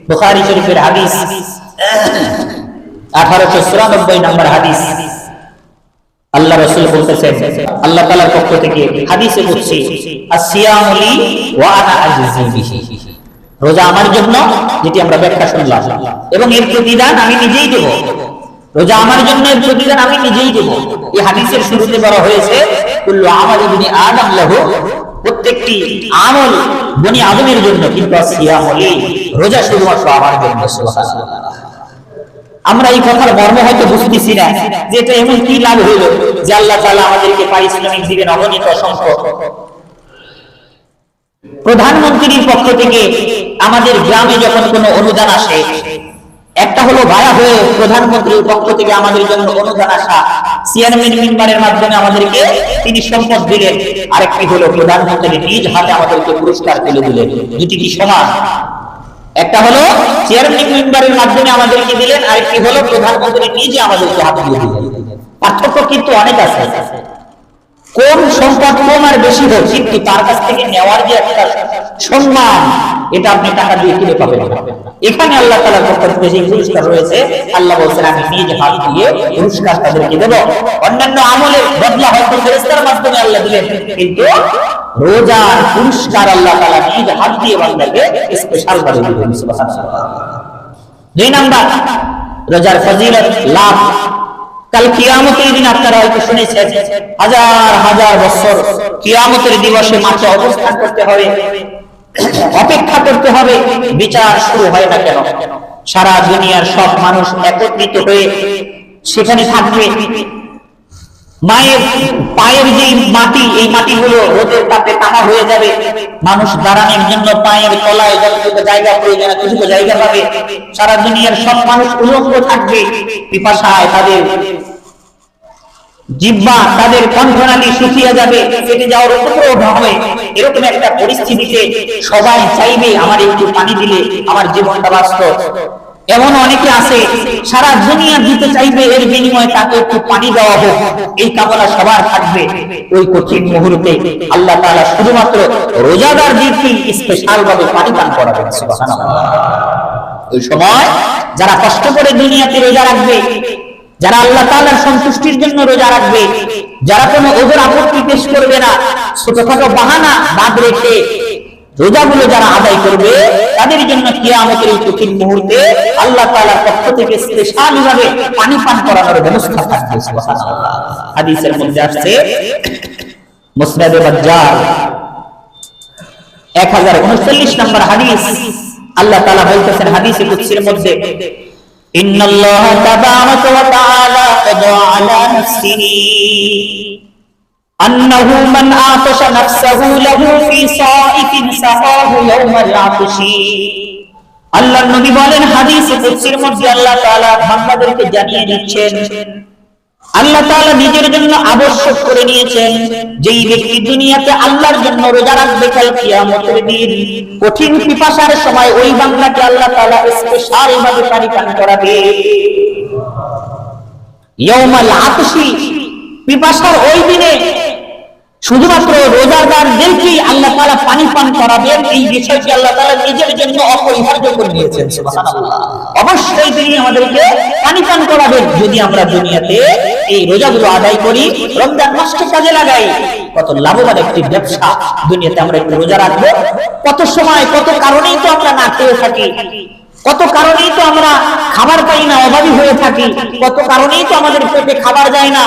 বুখারী শরীফের হাদিস 1894 নম্বর হাদিস। আল্লাহ রাসূল বলতেছেন, আল্লাহ তাআলার পক্ষ থেকে হাদিসে বলছে, আসিয়ামু লি ওয়া আনা আজজি বিহি, রোজা আমার জন্য, যেটি আমরা ব্যাখ্যা শুনলাম, এবং এর প্রতিদান আমি নিজেই দেব। রোজা আমার জন্য, এর প্রতিদান আমি নিজেই দেব। এই হাদিসের শুরুতে বলা হয়েছে কুল্লু আমালি বিনি আদম লাহু, প্রত্যেকটি আমল বনি আদমের জন্য, কিন্তু আসিয়ামু লি, রোজা শুধুমাত্র আমার জন্য। সুবহানাল্লাহ। আমরা এই কথার মর্ম হয়তো বুঝতেছি না, যে এটা এমন কি লাভ হইল যে আল্লাহ তাআলা আমাদেরকে পারিশ্রমিক দিবেন অগণিত অসংখ্য। প্রধানমন্ত্রীর পক্ষ থেকে আমাদের গ্রামে যখন কোনো অনুদান আসে, একটা হলো ভাড়া হয়ে প্রধানমন্ত্রীর পক্ষ থেকে আমাদের জন্য অনুদান আসা, চেয়ারম্যান মেম্বারের মাধ্যমে আমাদেরকে তিনি সম্পদ দিলেন, আরেকটি হলো প্রধানমন্ত্রী নিজ হাতে আমাদেরকে পুরস্কার তুলে দিলেন। দুটি কি সমান? একটা হলো চেয়ারম্যান মেম্বারের মাধ্যমে আমাদেরকে দিলেন, আরেকটি হলো প্রধানমন্ত্রী নিজে আমাদেরকে হাতে দিয়ে দিলেন। পার্থক্য কিন্তু অনেক আছে। কোন সম্পদ কম আর বেশি হোক, কিন্তু তার কাছ থেকে নেওয়ার যে একটা সম্মান, এটা আপনি টাকা দিয়ে কিনে পাবেন না। এখানে আল্লাহ তাআলার পক্ষ থেকে যে পুরস্কার রয়েছে, আল্লাহ বলেছেন আমি নিজ হাত দিয়ে পুরস্কার তাদেরকে দেব। অন্যান্য আমলের বদলা হয়তো ফেরেশতার মাধ্যমে আল্লাহ দিলেন, কিন্তু রোজার পুরস্কার আল্লাহ তাআলা নিজ হাত দিয়ে বান্দাকে স্পেশাল করে দিবেন। সুবহানাল্লাহ। দুই নাম্বার, রোজার ফজিলত লাভ। কাল কিয়ামতের দিন আপনারা হয়তো শুনেছেন, হাজার হাজার বছর কিয়ামতের দিবসে মাঠে অবস্থান করতে হবে, অপেক্ষা করতে হবে, বিচার শুরু হয় না কেন? সারা দুনিয়ার সব মানুষ একত্রিত হয়ে সেখানে থাকবে। মায়ের পায়ের যে মাটি, এই মাটিগুলো রোদের তাপে কাটা হয়ে যাবে। মানুষ দাঁড়ানোর জন্য পায়ের তলায় যতটুকু জায়গা প্রয়োজন ততটুকু জায়গা পাবে। সারা দুনিয়ার সব মানুষ উলঙ্গ থাকবে, পিপাসায় তাদের জিহ্বা, তাদের কণ্ঠনালী শুকিয়ে যাবে, ফেটে যাওয়ার উপক্রম হবে। এরকম একটা পরিস্থিতিতে সবাই চাইবে আমার একটু পানি দিলে আমার জীবনটা বাঁচত। এমন অনেকে আছে সারা দুনিয়া দিতে চাইবে, এর বিনিময়ে তাকে একটু পানি দেওয়া হোক, এই কামনা সবার থাকবে। ওই কঠিন মুহূর্তে আল্লাহ তাআলা শুধুমাত্র রোজাদারদেরকে স্পেশাল ভাবে পানি পান করাবেন। সুবহানাল্লাহ। ওই সময় যারা কষ্ট করে দুনিয়াতে রোজা রাখবে, যারা আল্লাহ তাআলার সন্তুষ্টির জন্য রোজা রাখবে, যারা কোনো ওজর আপত্তি পেশ করবে না, ছোটখাটো বাহানা বাদ রেখে রোজাগুলো যারা আদায় করবে, তাদের জন্য কিয়ামতের এই কঠিন মুহূর্তে আল্লাহ তাআলার পক্ষ থেকে স্পেশাল ভাবে পানি পান করানোর ব্যবস্থা থাকবে। সুবহানাল্লাহ। হাদিসের মধ্যে আসছে, মুসনাদে বাজ্জার 1039 নম্বর হাদিস, আল্লাহ তাআলা বলতেছেন হাদিসে কুদসির মধ্যে, ইন্নাল্লাহা তাবারাকা ওয়া তাআলা ক্বাদা আলা নাফসিহি أنه من عطش نفسه له في صائف سقاه يوم العطش। আল্লাহর নবী বলেন হাদিসে কুদসির মধ্যে আল্লাহ তাআলা বান্দাদেরকে জানিয়ে দিচ্ছেন, আল্লাহ তাআলা নিজের জন্য আবশ্যক করে নিয়েছেন, যেই ব্যক্তি দুনিয়াতে আল্লাহর জন্য রোজা রাখবে, কাল কিয়ামতের দিন কঠিন পিপাসার সময় ওই বান্দাকে আল্লাহ তাআলা স্পেশাল ভাবে পানি পান করাবে। ইয়াউমাল আতশি, পিপাসার ওই দিনে শুধুমাত্র রোজাদারদেরকে আল্লাহ তাআলা পানি পান করাবেন। এই বিষয়টি আল্লাহ তাআলা নিজের জন্য অপরিহার্য করে নিয়েছেন। সুবহানাল্লাহ। অবশ্যই তিনি আমাদেরকে পানি পান করাবেন যদি আমরা দুনিয়াতে এই রোজাগুলো আদায় করি, রমজান মাসকে কাজে লাগাই। কত লাভবান একটি ব্যবসা, দুনিয়াতে আমরা একটু রোজা রাখবো। কত সময় কত কারণেই তো আমরা না খেয়ে থাকি, কত কারণেই তো আমরা খাবার পাই না, অভাবী হয়ে থাকি, কত কারণেই তো আমাদের পেটে খাবার যায় না,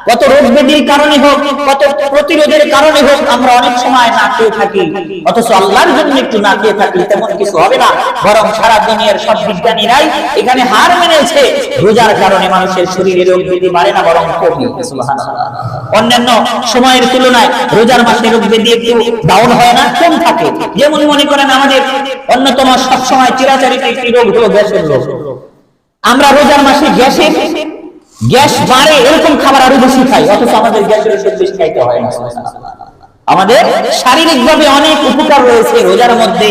কত রোগ ব্যাধির কারণে হোক, কত প্রতিরোধের কারণে হোক আমরা অনেক সময় না খেয়ে থাকি। অথচ আল্লাহর জন্য একটু না খেয়ে থাকি, তেমন কিছু হবে না। বরং সারা দুনিয়ার সব বিজ্ঞানীরাই এখানে হার মেনেছে, রোজার কারণে মানুষের শরীরে রোগ ব্যাধি বাড়ে না, বরং কমে। সুবহানাল্লাহ। অন্যান্য সময়ের তুলনায় রোজার মাসে রোগ ব্যাধি একটু ডাউন হয় না, কম থাকে। যেমন মনে করেন আমাদের অন্যতম সব সময় চিরাচরিত একটি রোগ হলো গ্যাসের রোগ। আমরা রোজার মাসে গ্যাস বাড়ে এরকম খাবার আরো বেশি খাই, অথচ আমাদের গ্যাসের ওষুধ বেশি খাইতে হয় না। আমাদের শারীরিকভাবে অনেক উপকার রয়েছে রোজার মধ্যে।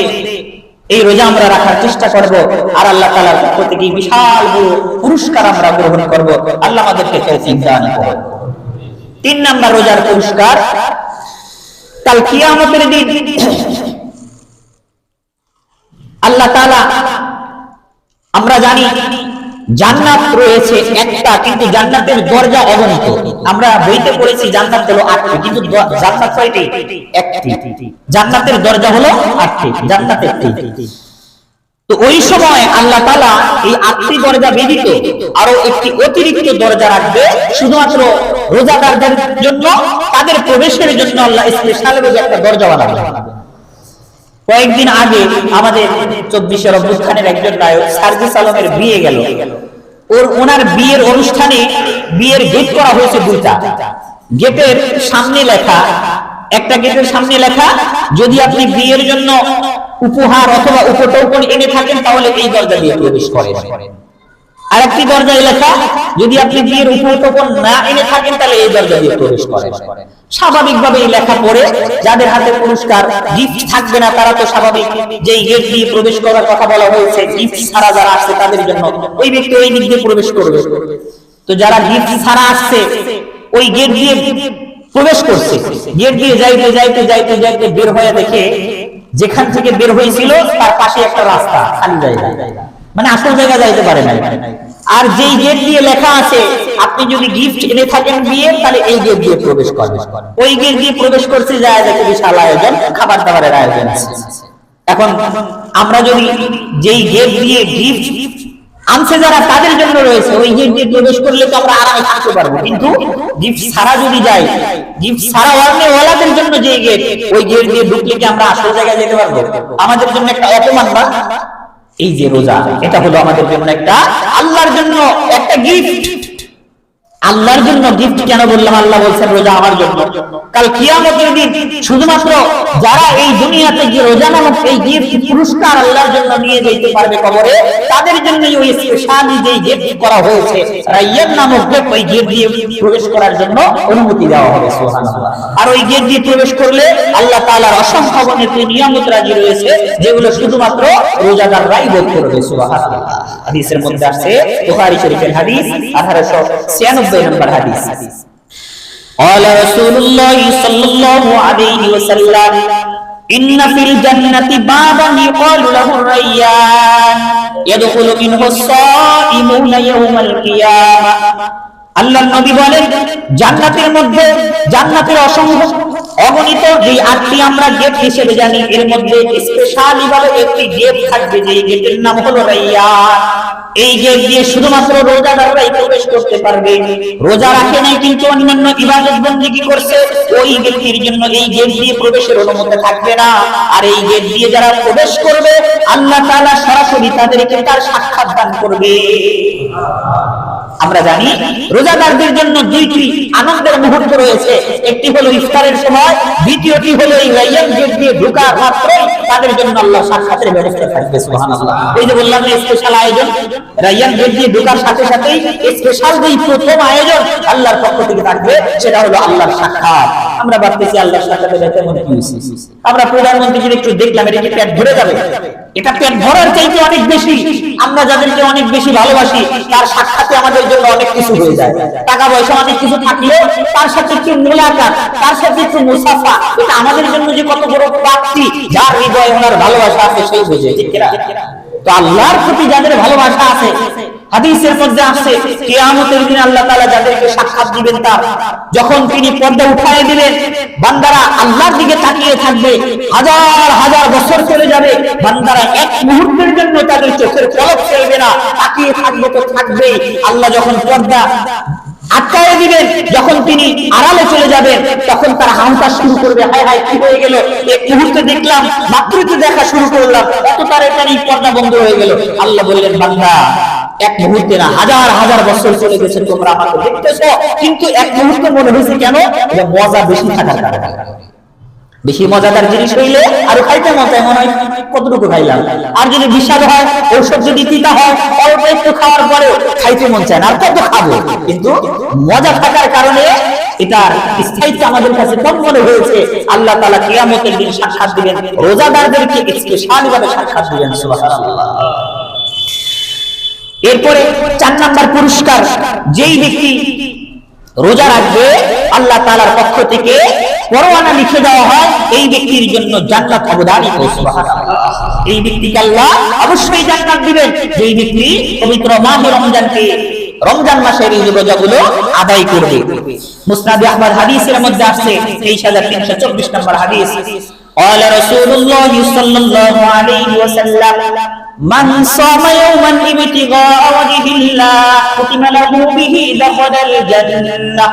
এই রোজা আমরা রাখার চেষ্টা করব, আর আল্লাহ তাআলার পক্ষ থেকে বিশাল বড় পুরস্কার আমরা গ্রহণ করব। আল্লাহ আমাদেরকে তৌফিক দান করুন। 3 নাম্বার রোজার পুরস্কার, কাল কিয়ামতের দিন আল্লাহ তাআলা জানি জান্নাত রয়েছে একটা, কিন্তু জান্নাতের দরজা অগণিত। আমরা বইতে পড়েছি জান্নাত হলো 8টি, কিন্তু জান্নাত কয়টি? একটি। জান্নাতের দরজা হলো 8টি, জান্নাত একটি। তো ওই সময় আল্লাহ তাআলা এই 8টি দরজা ব্যতীত আরো একটি অতিরিক্ত দরজা রাখবে শুধুমাত্র রোজাদারদের জন্য, তাদের প্রবেশের জন্য আল্লাহ স্পেশাল ভাবে একটা দরজা বানাবে। কয়েকদিন আগে আমাদের 24 অভ্যুত্থানের একজন নায়ক সার্জিস আলমের বিয়ে গেল। ওনার বিয়ের অনুষ্ঠানে বিয়ের গেট করা হয়েছে 2টা। গেটের সামনে লেখা, একটা গেটের সামনে লেখা, যদি আপনি বিয়ের জন্য উপহার অথবা উপটোকন এনে থাকেন তাহলে এই দরজা দিয়ে প্রবেশ করেন। আরেকটি দরজায় লেখা, যদি আপনি বিয়ের উপটোকন না এনে থাকেন তাহলে এই দরজা দিয়ে প্রবেশ করেন। স্বাভাবিকভাবে এই লেখা পড়ে যাদের হাতে পুরস্কার গিফট থাকবে না তারা তো স্বাভাবিক যেই গেট দিয়ে প্রবেশ করার কথা বলা হয়েছে গিফট ছাড়া যারা আসছে তাদের জন্য, ওই ব্যক্তি ওই দিক দিয়ে প্রবেশ করবে। তো যারা গিফট ছাড়া আসছে ওই গেট দিয়ে প্রবেশ করছে, গেট দিয়ে যাইতে যাইতে যাইতে যাইতে বের হয়ে দেখে যেখান থেকে বের হয়েছিল তার পাশে একটা রাস্তা, খালি জায়গা, মানে আসল জায়গা যাইতে পারে না। আর যেই গেট দিয়ে লেখা আছে আপনি যদি গিফট এনে থাকেন বিয়ে তাহলে এই গেট দিয়ে প্রবেশ করবেন, ওই গেট দিয়ে প্রবেশ করছে যায় দেখে বিশাল আয়োজন, খাবার দাবারের আয়োজন আছে। এখন আমরা যদি যেই গেট দিয়ে গিফট আনছে যারা তাদের জন্য রয়েছে ওই গেট দিয়ে প্রবেশ করলে তো আমরা আরামে থাকতে পারবো, কিন্তু গিফট ছাড়া যদি যাই, গিফট ছাড়া ওয়ালাদের জন্য যে গেট, ওই গেট দিয়ে ঢুকলে কি আমরা আসল জায়গায় যেতে পারবো? আমাদের জন্য একটা অপমান না? এই যে রোজা, এটা হলো আমাদের জন্য একটা আল্লাহর জন্য একটা গিফট। আল্লাহর জন্য গিফট কেন বললাম? আল্লাহ বলছেন রোজা আমার জন্য। কাল কিয়ামতের দিন শুধুমাত্র যারা এই দুনিয়াতে যে রোজা নামক এই গিফট পুরস্কার আল্লাহর জন্য নিয়ে যেতে পারবে কবরে, তাদের জন্যই ওই স্পেশালি যে গিফট করা হয়েছে রাইয়ান নামক গেট, ওই গেট দিয়ে প্রবেশ করার জন্য অনুমতি দেওয়া হবে। সুবহানাল্লাহ। আর ওই গেট দিয়ে প্রবেশ করলে আল্লাহ তাআলার অসংখ্য নিয়ামত রাজি রয়েছে যেগুলো শুধুমাত্র রোজাদাররাই ভোগ করবে। সুবহানাল্লাহ। হাদিসের মধ্যে আছে, বুখারী শরীফের হাদিস 1896 নম্বর হাদিস, قال رسول الله صلى الله عليه وسلم إن في الجنة بابا يقال له الريان يدخل منه الصائمون يوم القيامة। আল্লাহর নবী বলেন জান্নাতের মধ্যে, জান্নাতের অসংখ্য অগণিত যে 8টি আমরা গেট হিসেবে জানি, এর মধ্যে স্পেশালি ভাবে একটি গেট থাকবে যে গেটের নাম হলো রাইয়ান। এই গেট দিয়ে শুধুমাত্র রোজাদাররাই প্রবেশ করতে পারবে। রোজা রাখে নাই কিন্তু অন্যান্য ইবাদত বندگی করছে, ওই ব্যক্তির জন্য এই গেট দিয়ে প্রবেশের অনুমতি থাকবে না। আর এই গেট দিয়ে যারা প্রবেশ করবে আল্লাহ তাআলা সরাসরি তাদেরকে তার সাক্ষাৎ দান করবে। আমরা জানি রোজাদারদের জন্য 2টি আনন্দের মুহূর্ত রয়েছে, একটি হলো ইফতারের সময়, দ্বিতীয়টি হলো এই রাইয়ান গেট দিয়ে ঢোকার মাত্রই তাদের জন্য আল্লাহ সাক্ষাতের ব্যবস্থা থাকবে। সুবহানাল্লাহ। এই যে বললাম না স্পেশাল আয়োজন, রাইয়ান গেট দিয়ে ঢোকার সাথে সাথেই স্পেশাল যেই প্রথম আয়োজন আল্লাহর পক্ষ থেকে থাকবে সেটা হলো আল্লাহর সাক্ষাৎ। আমরা ভাবতেছি আল্লাহর সাক্ষাতে যেতে মনে কি হইছে, আমরা প্রধানমন্ত্রীকে একটু দেখলাম, এটা কি পেট ভরে যাবে? এটা পেট ভরার চাইতে অনেক বেশি, আমরা যাদেরকে অনেক বেশি ভালোবাসি তার সাক্ষাতে আমাদের জন্য অনেক কিছু হয়ে যায়। টাকা পয়সা অনেক কিছু থাকলেও তার সাথে একটু মুলাকাত, তার সাথে একটু মুসাফা, এটা আমাদের জন্য যে কত বড় প্রাপ্তি, যার হৃদয়ে ওনার ভালোবাসা আছে সেই বুঝে। ঠিক কিনা? তো আল্লাহর প্রতি যাদের ভালোবাসা আছে, হাদিসের মধ্যে আছে কিয়ামতের দিন আল্লাহ তাআলা যাদেরকে সাক্ষাৎ দিবেন, তার যখন তিনি পর্দা উঠায় দিবেন বান্দারা আল্লাহর দিকে তাকিয়ে থাকবে, হাজার হাজার বছর চলে যাবে, বান্দারা এক মুহূর্তের জন্য তাদের চোখের পলক ফেলবে না, তাকিয়ে থাকবে তো থাকবেই। আল্লাহ যখন পর্দা আটকায় দিবেন, যখন তিনি আড়ালে চলে যাবেন, তখন তার হাহাকার শুরু করবে, হায় হায় কি হয়ে গেল, এক মুহূর্তে দেখলাম, মাত্রই তো দেখা শুরু করলাম, এত তাড়াতাড়ি পর্দা বন্ধ হয়ে গেল। আল্লাহ বললেন বান্দা এক মুহূর্তে না, হাজার হাজার বছর চলে গেছে, তোমরা আমাকে দেখতেছো কিন্তু এক মুহূর্তে মনে হয়েছে কেন? যে মজা বেশি থাকার কারণে। বেশি মজাদার জিনিস হইলে আরো খাইতে মন চায়, মনে হয় কতটুকু খাইলাম। আর যদি বিষাদ হয়, ঔষধ যদি তিতা হয়, অল্প একটু খাওয়ার পরেও খাইতে মন চায় না, আর কত খাবো। কিন্তু মজা থাকার কারণে এটার স্থায়িত্ব আমাদের কাছে কম মনে হয়েছে। আল্লাহ তাআলা কিয়ামতের দিন সাক্ষাৎ দিবেন, রোজাদারদেরকে স্পেশালি ভাবে সাক্ষাৎ দিবেন। সুবহানাল্লাহ। এরপরে 4 নাম্বার পুরস্কার, যেই ব্যক্তি রোজা রাখবে আল্লাহ তাআলার পক্ষ থেকে পরোয়ানা লিখে দেওয়া হয়, এই ব্যক্তির জন্য জান্নাত অবধারিত। সুবহানাল্লাহ। এই ব্যক্তিকে আল্লাহ অবশ্যই জান্নাত দিবেন যেই ব্যক্তি পবিত্র মাহে রমজানকে, রমজান মাসের এই রোজাগুলো আদায় করবে। মুসনাদে আহমদ হাদিসের মধ্যে আসছে 23324 নম্বর হাদিস, قال رسول الله صلى الله عليه وسلم من صام يوما ابتغاء وجه الله ختم له به دخل الجنة।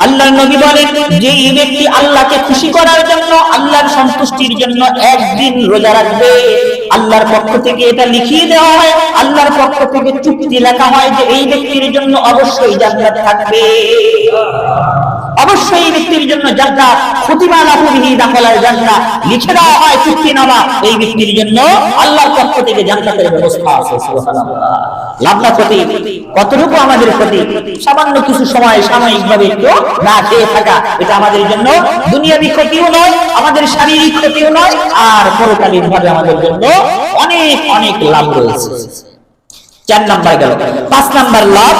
আল্লাহর নবী বলেন, যে ব্যক্তি আল্লাহকে খুশি করার জন্য, আল্লাহর সন্তুষ্টির জন্য একদিন রোজা রাখবে, আল্লাহর পক্ষ থেকে এটা লিখিয়ে দেওয়া হয়, আল্লাহর পক্ষ থেকে চুক্তি লেখা হয় যে এই ব্যক্তির জন্য অবশ্যই জান্নাত থাকবে, অবশ্যই এই ব্যক্তির জন্য জান্নাত। খুতিমা লাহু বিহি দাখালাল জান্নাহ, লিখে দেওয়া হয় চুক্তিনামা, এই ব্যক্তির জন্য আল্লাহর পক্ষ থেকে জান্নাতের ব্যবস্থা আছে। সুবহানাল্লাহ। লাভ না ক্ষতি? কতটুকু আমাদের ক্ষতি? সামান্য কিছু সময় সাময়িকভাবে একটু না খেয়ে থাকা, এটা আমাদের জন্য দুনিয়াবি ক্ষতিও নয়, আমাদের শারীরিক ক্ষতিও নয়, আর পরকালীন ভাবে আমাদের জন্য অনেক অনেক লাভ রয়েছে। 4 নাম্বার গেল। 5 নাম্বার লাভ,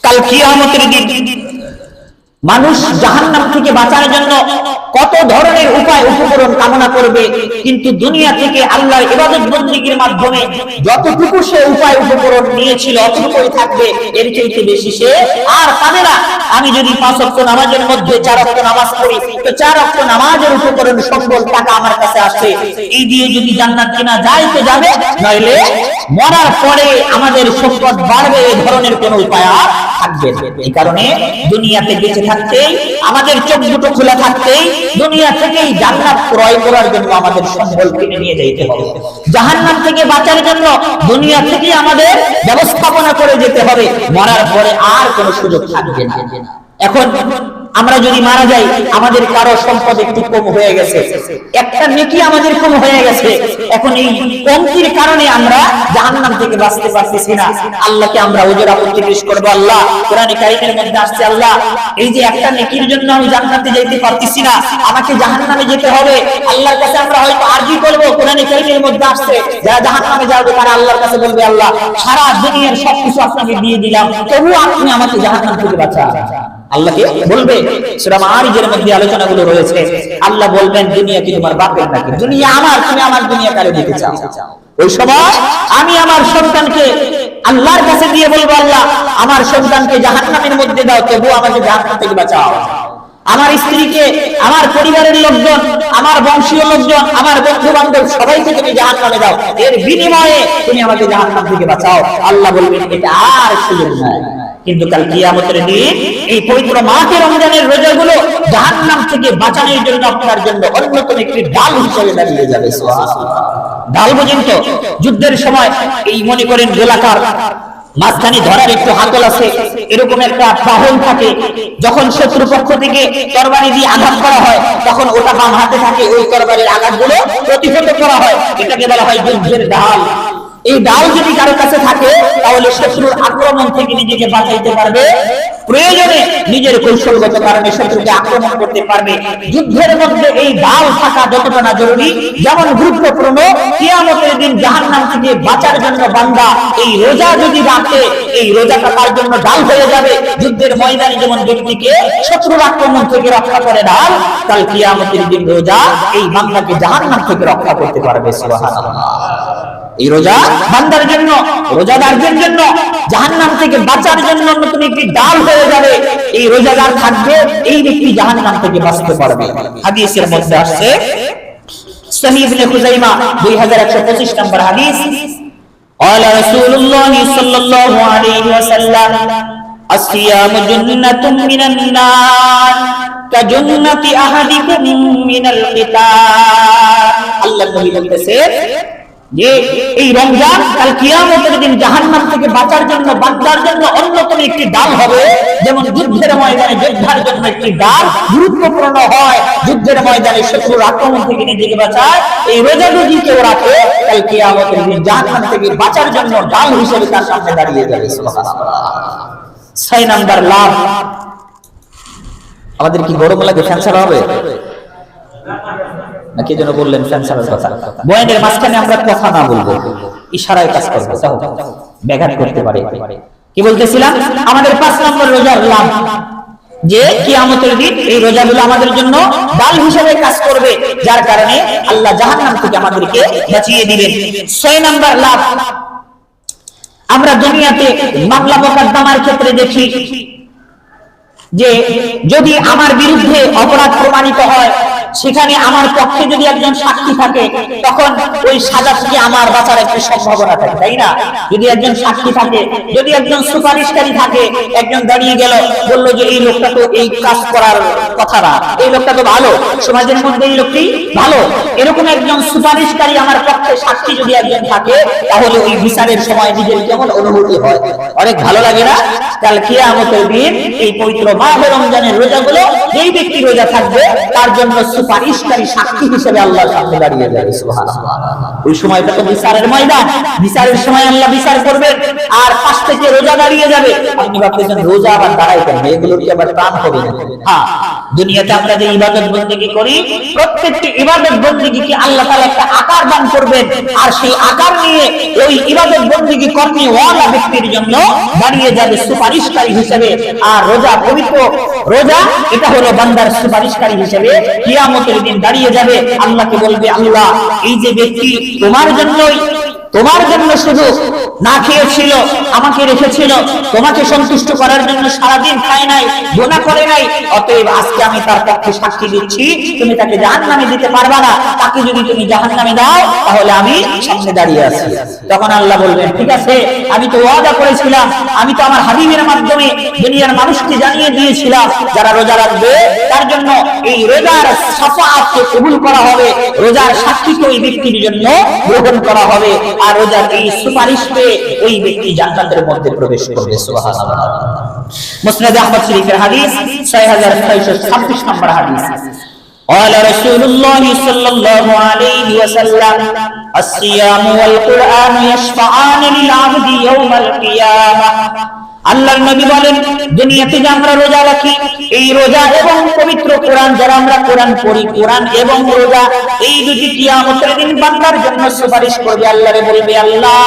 কাল কিয়ামতের দিন মানুষ জাহান্নাম থেকে বাঁচার জন্য কত ধরনের উপায় উপকরণ কামনা করবে, কিন্তু দুনিয়া থেকে আল্লাহর ইবাদত বন্দেগীর মাধ্যমে যতটুকু সে উপায় উপকরণ নিয়েছিল অতটুকুই থাকবে, এর চাইতে বেশি সে আর পাবে না। আমি যদি 5 ওয়াক্ত নামাজের মধ্যে 4 ওয়াক্ত নামাজ পড়ি, তো 4 ওয়াক্ত নামাজের উপকরণ সম্বল টাকা আমার কাছে আসে, এই দিয়ে যদি জান্নাত কিনা যায় তো যাবে, নইলে মরার পরে আমাদের সম্পদ বাড়বে, এই ধরনের কোনো উপায় আর থাকবে না। এই কারণে দুনিয়াতে বেঁচে থাকতেই, আমাদের চোখ দুটো খোলা থাকতেই, দুনিয়া থেকেই জান্নাত ক্রয় করার জন্য আমাদের সম্বল কিনে নিয়ে যেতে হবে। জাহান্নাম থেকে বাঁচার জন্য দুনিয়া থেকেই আমাদের ব্যবস্থাপনা করে যেতে হবে, মরার পরে আর কোনো সুযোগ থাকবে না। এখন আমরা যদি মারা যাই, আমাদের কারো সম্পদ একটু কম হয়ে গেছে, একটা নেকি আমাদের কম হয়ে গেছে, এখন এই কমতির কারণে আমরা জাহান্নাম থেকে বাঁচতে পারতেছি না। আল্লাহকে আমরা ওজোর আপত্তি পেশ করবো। আল্লাহ কোরআনে কারীমের মধ্যে আসছে, আল্লাহ এই যে একটা নেকির জন্য আমি জান্নাতে যেতে পারতেছি না, আমাকে জাহান্নামে যেতে হবে। আল্লাহর কাছে আমরা হয়তো আরজি করবো, কোরআনে কারীমের মধ্যে আসছে যারা জাহান্নামে যাবে তারা আল্লাহর কাছে বলবে, আল্লাহ সারা দুনিয়ার সবকিছু আপনাকে দিয়ে দিলাম, তবু আপনি আমাকে জাহান্নাম থেকে বাঁচান। আল্লাহকে বলবে, সূরা মাআরিজের মধ্যে আলোচনাগুলো রয়েছে। আল্লাহ বলবেন, দুনিয়া কি তোমার বাপের নাকি? দুনিয়া আমার, তুমি আমার দুনিয়া কারে দিতে চাও? ওই সময় আমি আমার সন্তানকে আল্লাহর কাছে দিয়ে বলবো, আল্লাহ আমার সন্তানকে জাহান্নামের মধ্যে দাও, তবু আমাকে জাহান্নাম থেকে বাঁচাও। আমার স্ত্রীকে, আমার পরিবারের লোকজন, আমার বংশীয় লোকজন, আমার বন্ধু বান্ধব সবাইকে তুমি জাহান্নামে দাও, এর বিনিময়ে তুমি আমাকে জাহান্নাম থেকে বাঁচাও। আল্লাহ বলবেন, এটা আর সুযোগ নাই। কিন্তু কাল কিয়ামতের দিন এই পবিত্র মাহে রমজানের রোজাগুলো জাহান্নাম থেকে বাঁচানোর জন্য আপনার জন্য অন্যতম একটি ঢাল হিসেবে দাঁড়িয়ে যাবে। সুবহানাল্লাহ। ঢাল বুঝেন তো? যুদ্ধের সময় এই মনে করেন গোলাকার মাঝখানে ধরার একটু হাতল আছে, এরকম একটা বাহন থাকে, যখন শত্রু পক্ষ থেকে তরবারি দিয়ে আঘাত করা হয় তখন ওটা বাম হাতে থাকে, ওই তরবারির আঘাতগুলো প্রতিহত করা হয়, এটাকে বলা হয় যুদ্ধের ঢাল। এই ডাল যদি কারো কাছে থাকে তাহলে শত্রুর আক্রমণ থেকে নিজেকে বাঁচাইতে পারবে, প্রয়োজনে নিজের কৌশলগত কারণে শত্রুকে আক্রমণ করতে পারবে। যুদ্ধের মধ্যে এই ডাল থাকা যতটা না জরুরি, যেমন গুরুত্বপূর্ণ, কিয়ামতের দিন জাহান্নাম থেকে বাঁচার জন্য বান্দা এই রোজা যদি রাখে, এই রোজাটা তার জন্য ডাল হয়ে যাবে। যুদ্ধের ময়দানে যেমন ব্যক্তিকে শত্রুর আক্রমণ থেকে রক্ষা করে ডাল, কাল কিয়ামতের দিন রোজা এই বান্দাকে জাহান্নাম থেকে রক্ষা করতে পারবে। সুবহানাল্লাহ। এই রোজা বান্দার জন্য, রোজাদারদের জন্য জাহান্নাম থেকে বাঁচার জন্য নতুন একটি ডাল হয়ে যাবে। এই রোজাদার থাকবে, এই ব্যক্তি জাহান্নাম থেকে বাঁচতে পারবে। হাদিসের মধ্যে আসছে, সহিহ ইবনে খুযাইমা 2125 নম্বর হাদিস, قال رسول الله صلى الله عليه وسلم الصيام جنة من النار كجنة أحدكم من القتال। আল্লাহ নবী বলতেছেন যে এই রমজান কাল কিয়ামতের দিন জাহান্নাম থেকে বাঁচার জন্য, বাঁচার জন্য অন্যতম একটি ডাল হবে, যেমন যুদ্ধের ময়দানে যোদ্ধার জন্য একটি ডাল গুরুত্বপূর্ণ হয়, যুদ্ধের ময়দানে শত্রুর আক্রমণ থেকে নিজেকে বাঁচায়। এই রোজা যদি কেউ রাখে, কাল কিয়ামতের দিন জাহান্নাম থেকে বাঁচার জন্য ডাল হিসেবে তার সামনে দাঁড়িয়ে যাবে। সুবহানাল্লাহ। 6 নাম্বার লাভ, আমাদের কি গরম লাগে? ফ্যান ছাড়া হবে না? কে যেন বললেন ফ্যান ছাড়ার কথা। বয়ানের মাঝখানে আমরা কথা না বলবো, ইশারায় কাজ করবো, ব্যাঘাত করতে পারে। কি বলতেছিলাম? আমাদের 5 নম্বর রোজার লাভ, যে কিয়ামতের দিন এই রোজাগুলো আমাদের জন্য ডাল হিসেবে কাজ করবে, যার কারণে আল্লাহ জাহান্নাম থেকে আমাদেরকে বাঁচিয়ে দিবেন। 6 নাম্বার লাভ, আমরা দুনিয়াতে মামলা মোকদ্দমার ক্ষেত্রে দেখি যে যদি আমার বিরুদ্ধে অপরাধ প্রমাণিত হয়, সেখানে আমার পক্ষে যদি একজন সাক্ষী থাকে, তখন ওই সাজা থেকে আমার বাঁচার একটা সম্ভাবনা থাকে, তাই না? যদি একজন সাক্ষী থাকে, যদি একজন সুপারিশকারী থাকে, একজন দাঁড়িয়ে গেল বলল যে এই লোকটা তো এই কাজ করার কথা না, এই লোকটা তো ভালো, সমাজের মধ্যে এই লোকটি ভালো, এরকম একজন সুপারিশকারী আমার পক্ষে সাক্ষী যদি একজন থাকে, তাহলে ওই বিচারের সময় নিজের কেমন অনুভূতি হয়, অনেক ভালো লাগে না? কাল কিয়ামতের দিন এই পবিত্র মাহে রমজানের রোজাগুলো যেই ব্যক্তি রোজা থাকবে তার জন্য সুপারিশকারী সাক্ষী হিসেবে আল্লাহর সামনে দাঁড়িয়ে যাবে। সুবহানাল্লাহ। ওই সময়টা তো বিচারের ময়দান, বিচারের সময় আল্লাহ বিচার করবেন, আর পাশ থেকে রোজা দাঁড়িয়ে যাবে। আপনি ভাবতেছেন রোজা আবার দাঁড়ায় কেন, এগুলো কি আবার প্রাণ হবে না? হ্যাঁ, দুনিয়াতে আমরা যে ইবাদত বন্দেগী করি, প্রত্যেকটি ইবাদত বন্দেগীকে আল্লাহ তাআলা একটা আকার দান করবেন, আর সেই আকার নিয়ে ওই ইবাদত বন্দেগী কর্মী ওয়ালা ব্যক্তির জন্য দাঁড়িয়ে যাবে সুপারিশকারী হিসেবে। আর রোজা, পবিত্র রোজা, এটা হলো বান্দার সুপারিশকারী হিসেবে কিয়ামতের দিন দাঁড়িয়ে যাবে। আল্লাহকে বলবে, আল্লাহ এই যে ব্যক্তি তোমার জন্য শুধু না খেয়েছিল, আমাকে রেখেছিল, তোমাকে সন্তুষ্ট করার জন্য সারাদিন খায় নাই, গুনাহ করে নাই, অতএব আজকে আমি তার পক্ষে সাক্ষী দিচ্ছি, তুমি তাকে জাহান্নামে দিতে পারবা না, তাকে যদি তুমি জাহান্নামে দাও তাহলে আমি সামনে দাঁড়িয়ে আছি। তখন আল্লাহ বলবেন, ঠিক আছে, আমি তো ওয়াদা করেছিলাম, আমি তো আমার হাবিবের মাধ্যমে দুনিয়ার মানুষকে জানিয়ে দিয়েছিলাম, যারা রোজা রাখবে তার জন্য এই রোজার শাফাআতকে কবুল করা হবে, রোজার সাক্ষীকে ওই ব্যক্তির জন্য গ্রহণ করা হবে, আর রোজার এই সুপারিশ পেয়ে ওই ব্যক্তি জান্নাতের মধ্যে প্রবেশ করবে। সুবহানাল্লাহ। মুসনাদ আহমদ শরীফের হাদিস 6626 নম্বর হাদিস। قال رسول الله صلى الله عليه وسلم الصيام والقرآن يشفعان للعبد يوم القيامة। আল্লাহর নবী বলেন, দুনিয়াতে যে আমরা রোজা রাখি, এই রোজা এবং পবিত্র কোরআন, যারা আমরা কোরআন পড়ি, কোরআন এবং রোজা, এই দুটি কিয়ামতের দিন বান্দার জন্য সুপারিশ করবে। আল্লাহরে বলবে, আল্লাহ,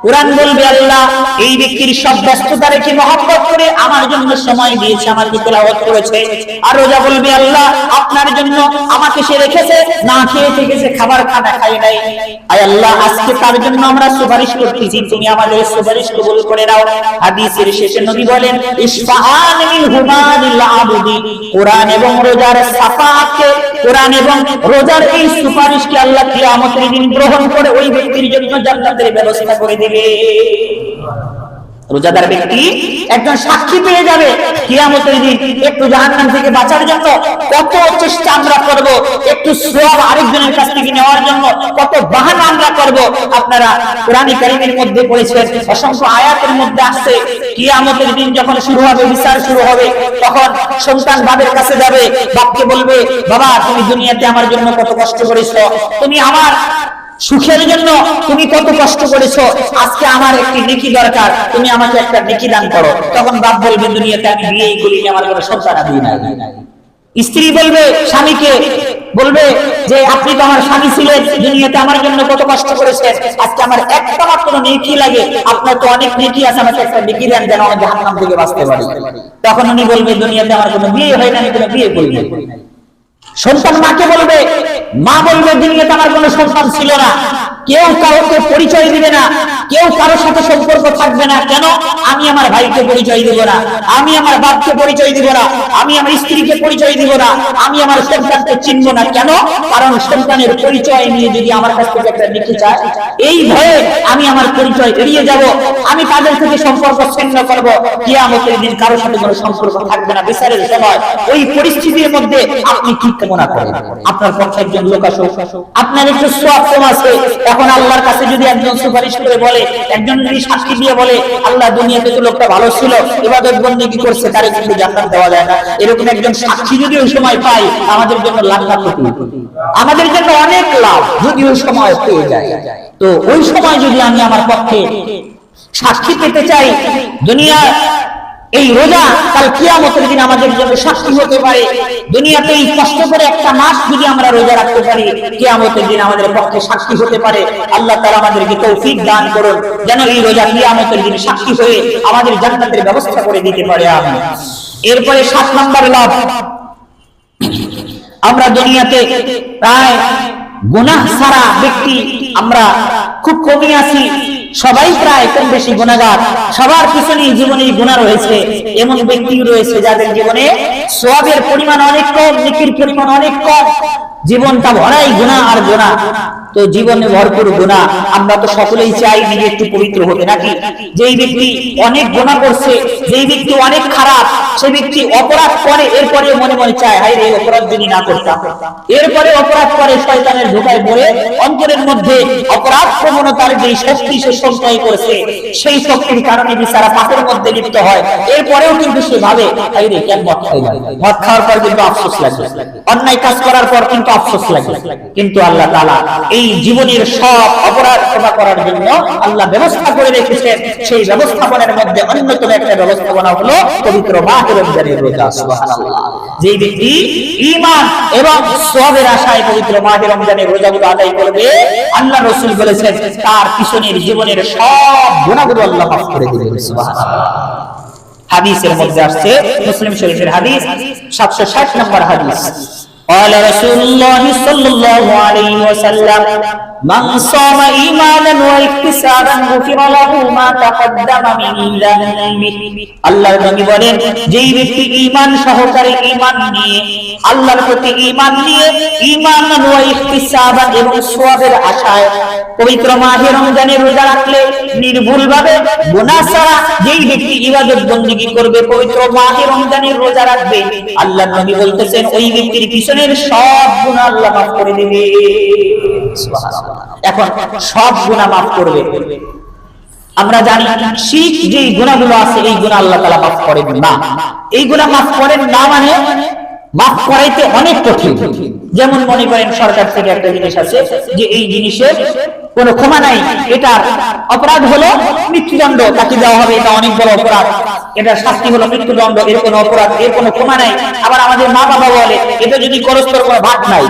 কোরআন বলবে, আল্লাহ এই ব্যক্তির সব ব্যস্ততা রেখে মহব্বত করে আমার জন্য সময় দিয়েছে, আমাকে তেলাওয়াত করেছে। আর রোজা বলবে, আল্লাহ আপনার জন্য আমাকে সে রেখেছে, না খেয়ে থেকেছে, খাবার খানা খায় নাই, আয় আল্লাহ আজকে তার জন্য আমরা সুপারিশ করতেছি, তুমি আমাদের সুপারিশ কবুল করে নাও। হাদিসের শেষে নবী বলেন, ইশফাআন লিল-হুমা লিল-আবদি, কোরআন এবং রোজার শাফাআতকে, কোরআন এবং রোজার এই সুপারিশকে আল্লাহ কিয়ামতের দিন গ্রহণ করে ওই ব্যক্তির জন্য জান্নাতের ব্যবস্থা করে দেবে। রোজাদার ব্যক্তি একজন সাক্ষী পেয়ে যাবে কিয়ামতের দিন। একটু জাহান্নাম থেকে বাঁচার জন্য কত চেষ্টা আমরা করব, একটু সওয়াব আরেকজনের কাছ থেকে নেওয়ার জন্য কত বাহানা আমরা করব। আপনারা কোরআনে কারীমের মধ্যে পড়েছেন, অসংখ্য আয়াতের মধ্যে আসছে, কিয়ামতের দিন যখন শুরু হবে, বিচার শুরু হবে, তখন সন্তান বাবার কাছে যাবে, বাপকে বলবে, বাবা তুমি দুনিয়াতে আমার জন্য কত কষ্ট করেছো, তুমি আমার সুখের জন্য তুমি কত কষ্ট করেছো, আজকে আমার একটি নেকি দরকার, তুমি আমাকে একটা নেকি দান করো। তখন বাপ বলবে, দুনিয়াতে আমি বিয়েই করিনি, আমার কোনো সন্তান দিই নাই। স্ত্রী বলবে স্বামীকে, বলবে যে আপনি তো আমার স্বামী ছিলেন, দুনিয়াতে আমার জন্য কত কষ্ট করেছেন, আজকে আমার একটা মাত্র নেকি লাগে, আপনার তো অনেক নেকি আছে, আমাকে একটা নেকি দেন যেন আমি জাহান্নাম থেকে বাঁচতে পারি। তখন উনি বলবে, দুনিয়াতে আমার কোনো বিয়ে হয় না, আমি কোনো বিয়ে করি না। সন্তান মাকে বলবে, মা বলবে, দুনিয়াতে আমার কোনো সন্তান ছিল না, কেউ কাউকে পরিচয় দিবে না, কেউ কারোর সাথে সম্পর্ক থাকবে না, কেন? আমি আমার ভাইকে পরিচয় দিব না, আমি আমার বাপকে পরিচয় দিব না, আমি আমার স্ত্রীকে পরিচয় দিব না, আমি আমার সন্তানকে চিনব না, কেন? কারণ সন্তানের পরিচয় নিয়ে যদি আমার কাছ থেকে একটা নেকি চায়, এই ভয়ে আমি আমার পরিচয় এড়িয়ে যাব, আমি তাদের থেকে সম্পর্ক ছিন্ন করব। কিয়ামতের দিন কারোর সাথে কোনো সম্পর্ক থাকবে না। বিচারের সময় ওই পরিস্থিতির মধ্যে আপনি কি কামনা করেন? আপনার পক্ষে একজন লোক আসুক, আপনার একটু সওয়াব কম আছে, এখন আল্লাহর কাছে যদি একজন সুপারিশ করে বলে, একজন যদি সাক্ষী দিয়ে বলে, আল্লাহ দুনিয়াতে তো লোকটা ভালো ছিল, ইবাদত বন্দেগী করছে, তারে কিন্তু জান্নাত দেওয়া যায় না, এরকম একজন সাক্ষী যদি ওই সময় পাই, আমাদের জন্য লাভ না ক্ষতি, আমাদের জন্য অনেক লাভ যদি ওই সময় পেয়ে যায়। তো ওই সময় যদি আমি আমার পক্ষে সাক্ষী পেতে চাই, দুনিয়া এই রোজা কাল কিয়ামতের দিন আমাদের জন্য সাক্ষী হতে পারে। দুনিয়াতে এই কষ্ট করে একটা মাস যদি আমরা রোজা রাখতে পারি, কিয়ামতের দিন আমাদের পক্ষে সাক্ষী হতে পারে। আল্লাহ তাআলা আমাদেরকে তৌফিক দান করুন, যেন এই রোজা কিয়ামতের দিন সাক্ষী হয়ে আমাদের জান্নাতের ব্যবস্থা করে দিতে পারে। আমিন। এরপরে 7 নম্বর লাভ, আমরা দুনিয়াতে প্রায় গুনাহ ছাড়া ব্যক্তি আমরা খুব কমই আছি, সবাই প্রায় কম বেশি গুনাহগার, সবার পিছনেই জীবনে গুনাহ রয়েছে। এমন ব্যক্তি রয়েছে যাদের জীবনে সওয়াবের পরিমাণ অনেক কম, নেকির পরিমাণ অনেক কম, জীবনটা ভরাই গুনাহ আর গুনাহ। তো জীবনে ভরপুর গুনাহ, আমরা তো সকলেই চাই নিজে একটু পবিত্র হতে, নাকি? যেই ব্যক্তি অনেক গুনাহ করছে, যেই ব্যক্তি অনেক খারাপ, সেই ব্যক্তি অপরাধ করে, এরপরে মনে মনে চায় হায় রে অপরাধ যদি না করতাম। এরপরে অপরাধ করে শয়তানের ধোঁকায় পড়ে অন্তরের মধ্যে অপরাধ প্রবণতার যে শক্তি সে সঞ্চয় করেছে, সেই শক্তির কারণে বিচারা পাপের মধ্যে লিপ্ত হয়। এরপরেও কিন্তু সে ভাবে হায় রে কেন মদ খাইলাম, মদ খাওয়ার পর কিন্তু আফসোস লাগে, অন্যায় কাজ করার পর কিন্তু আফসোস লাগে। কিন্তু আল্লাহ তাআলা এই জীবনের সব অপরাধ ক্ষমা করার জন্য আল্লাহ ব্যবস্থা করে রেখেছেন। সেই ব্যবস্থাপনার মধ্যে অন্যতম একটা ব্যবস্থাপনা হলো পবিত্র মাহে রমজানের রোজা। সুবহানাল্লাহ। যেই ব্যক্তি ঈমান এবং সওয়াবের আশায় পবিত্র মাহে রমজানের রোজাগুলো আদায় করবে, আল্লাহ রাসূল বলেছেন তার পিছনের জীবনের সব গুনাহগুলো আল্লাহ মাফ করে দিবেন। সুবহানাল্লাহ। হাদিসের মধ্যে আসছে, মুসলিম শরীফের হাদিস 760 নম্বর হাদিস, قال رسول الله صلى الله عليه وسلم من صام إيمانا واحتسابا غفر له ما تقدم من ذنبه। আল্লাহর নবী বলেন, যেই ব্যক্তি ঈমান সহকারে, ঈমান নিয়ে, আল্লাহর প্রতি ঈমান নিয়ে, ঈমানান ওয়া ইহতিসাবান এবং সওয়াবের আশায় পবিত্র মাহে রমজানের রোজা রাখলে, নির্ভুলভাবে গুনাহ ছাড়া যেই ব্যক্তি ইবাদত বندگی করবে, পবিত্র মাহে রমজানের রোজা রাখবে, আল্লাহর নবী বলতেছেন ওই ব্যক্তির পিছনের সব গুনাহ আল্লাহ মাফ করে দিবে। সুবহানাল্লাহ। এখন সব গুনাহ মাফ করবে। আমরা জানি শিরক যেই গুনাহগুলো আছে, এই গুনাহ আল্লাহ তাআলা মাফ করেন না। এই গুনাহ মাফ করেন না মানে মাফ করাইতে অনেক কঠিন। যেমন মনে করেন সরকার থেকে একটা জিনিস আছে যে এই জিনিসের কোনো ক্ষমা নাই, এটার অপরাধ হলো মৃত্যুদণ্ড, তাকে দেওয়া হবে, এটা অনেক বড় অপরাধ, এটার শাস্তি হলো মৃত্যুদণ্ড, এর কোনো অপরাধ, এর কোনো ক্ষমা নাই। আবার আমাদের মা বাবা বলে এটা যদি করস তোর কোনো ভাত নাই,